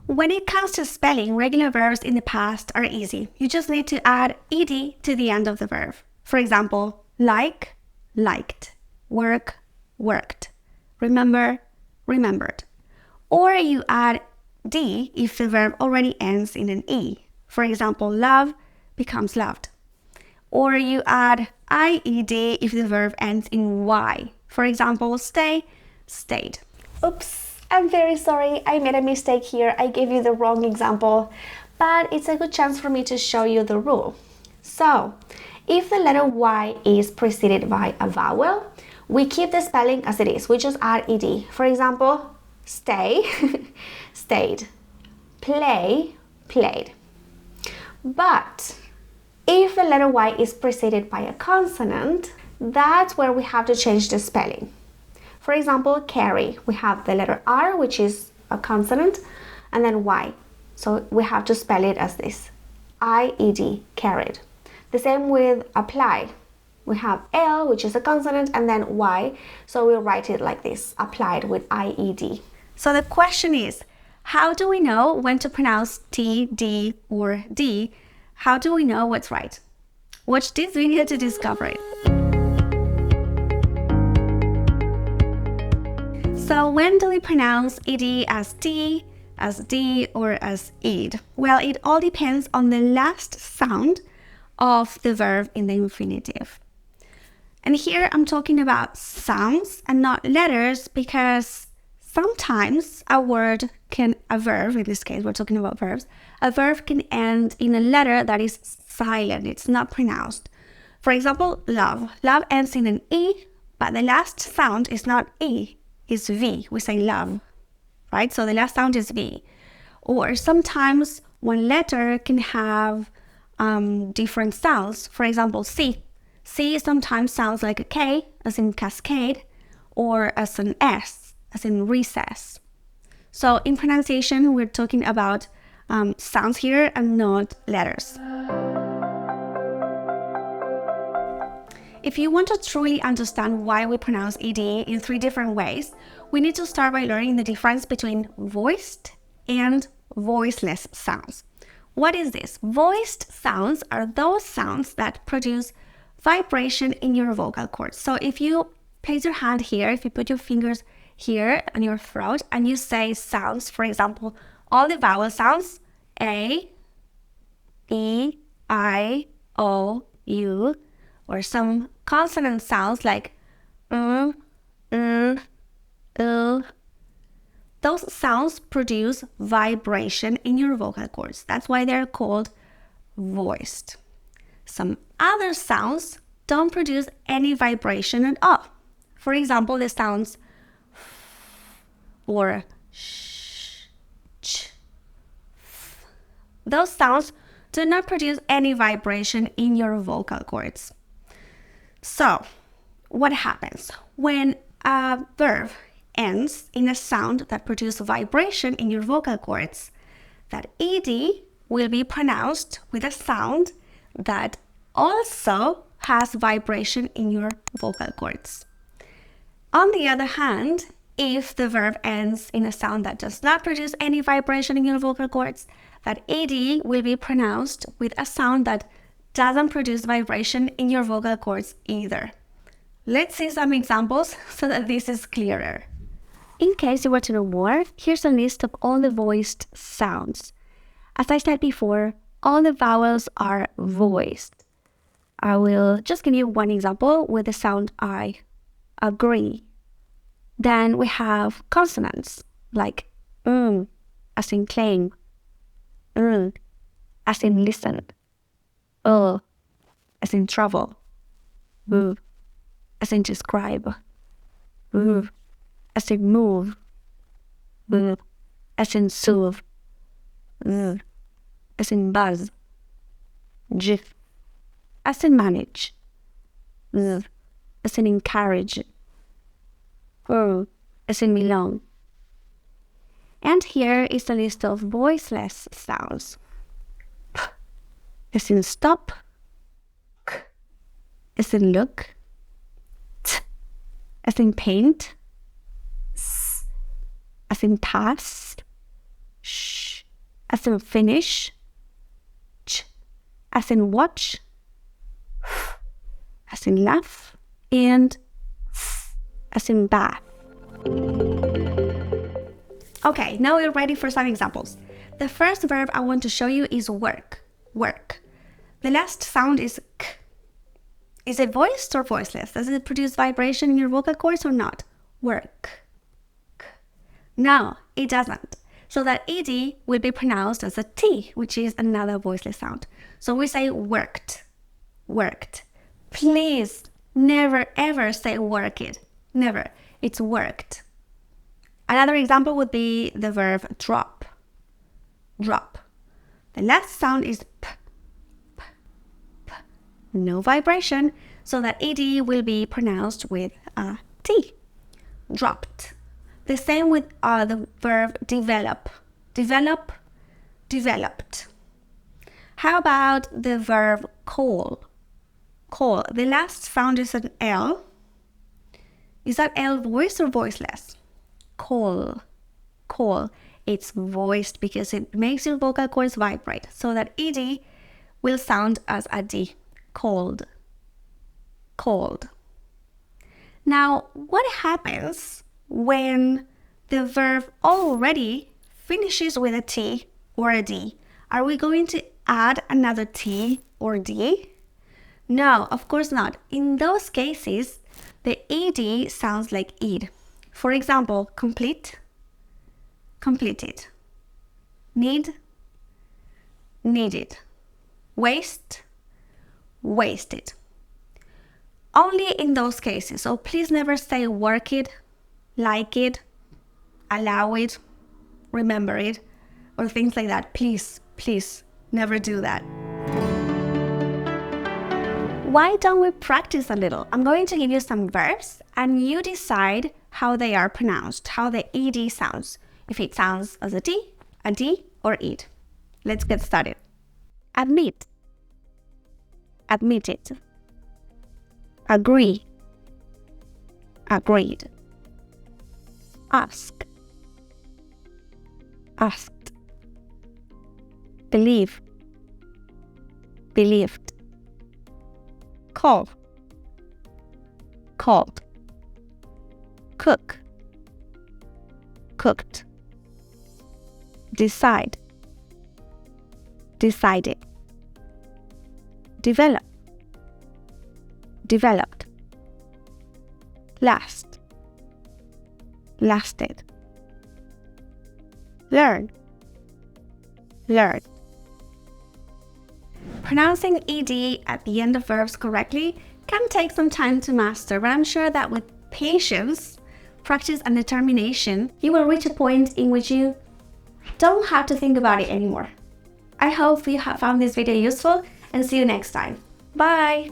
When it comes to spelling, regular verbs in the past are easy. You just need to add ed to the end of the verb. For example, like, liked, work, worked, remember, remembered. Or you add d if the verb already ends in an e. For example, love becomes loved. Or you add ied if the verb ends in y. For example, stay, stayed. Oops, I'm very sorry. I made a mistake here. I gave you the wrong example, but it's a good chance for me to show you the rule. So, if the letter y is preceded by a vowel, we keep the spelling as it is. We just add ed. For example, stay, stayed, play, played. But if the letter y is preceded by a consonant, that's where we have to change the spelling. For example, carry, we have the letter R, which is a consonant, and then Y. So we have to spell it as this, I-E-D, carried. The same with apply. We have L, which is a consonant, and then Y. So we'll write it like this, applied with I-E-D. So the question is, how do we know when to pronounce T, D, or D? How do we know what's right? Watch this video to discover it. So when do we pronounce ed as t, as d, or as ed? Well, it all depends on the last sound of the verb in the infinitive. And here I'm talking about sounds and not letters, because sometimes a verb, in this case we're talking about verbs, a verb can end in a letter that is silent, it's not pronounced. For example, love. Love ends in an E, but the last sound is not E, it's V. We say love, right? So the last sound is V. Or sometimes one letter can have different sounds. For example, C. C sometimes sounds like a K, as in cascade, or as an S, as in recess. So in pronunciation, we're talking about sounds here and not letters. If you want to truly understand why we pronounce ed in 3 different ways, we need to start by learning the difference between voiced and voiceless sounds. What is this? Voiced sounds are those sounds that produce vibration in your vocal cords. So if you place your hand here, if you put your fingers here on your throat and you say sounds, for example, all the vowel sounds, A, E, I, O, U, or some consonant sounds like those sounds produce vibration in your vocal cords. That's why they're called voiced. Some other sounds don't produce any vibration at all. For example, the sounds or sh, ch, f. Those sounds do not produce any vibration in your vocal cords. So, what happens when a verb ends in a sound that produces vibration in your vocal cords? That ed will be pronounced with a sound that also has vibration in your vocal cords. On the other hand, if the verb ends in a sound that does not produce any vibration in your vocal cords, that ed will be pronounced with a sound that doesn't produce vibration in your vocal cords either. Let's see some examples so that this is clearer. In case you were to know more, here's a list of all the voiced sounds. As I said before, all the vowels are voiced. I will just give you one example with the sound I. Agree. Then we have consonants like as in claim, as in listen, as in trouble, as in describe, as in move, as in soothe, as in buzz, as in manage, as in encourage, as in belong. And here is a list of voiceless sounds. P, as in stop, k, as in look, t, as in paint, s, as in pass, sh, as in finish, ch as in watch, f as in laugh, and f as in bath. Okay, now we're ready for some examples. The first verb I want to show you is work. Work. The last sound is k. Is it voiced or voiceless? Does it produce vibration in your vocal cords or not? Work. K. No, it doesn't. So that ed will be pronounced as a t, which is another voiceless sound. So we say worked. Worked. Please never ever say worked. Never. It's worked. Another example would be the verb drop. Drop. The last sound is p. P. P. No vibration, so that ed will be pronounced with a t. Dropped. The same with the verb develop. Develop. Developed. How about the verb call? Call. The last sound is an L. Is that L voiced or voiceless? Call. Call. It's voiced because it makes your vocal cords vibrate. So that ed will sound as a d. Called. Called. Now, what happens when the verb already finishes with a t or a d? Are we going to add another t or d? No, of course not. In those cases, the ed sounds like id. For example, complete, completed. Need, needed. Waste, wasted. Only in those cases. So please never say work it, like it, allow it, remember it, or things like that. Please, please never do that. Why don't we practice a little? I'm going to give you some verbs and you decide how they are pronounced, how the ed sounds. If it sounds as a d, or ed. Let's get started. Admit. Admitted. Agree. Agreed. Ask. Asked. Believe. Believed. Call. Called. Cook. Cooked. Decide. Decided. Develop. Developed. Last. Lasted. Learn. Learned. Pronouncing ed at the end of verbs correctly can take some time to master, but I'm sure that with patience, practice and determination, you will reach a point in which you don't have to think about it anymore. I hope you have found this video useful and see you next time. Bye!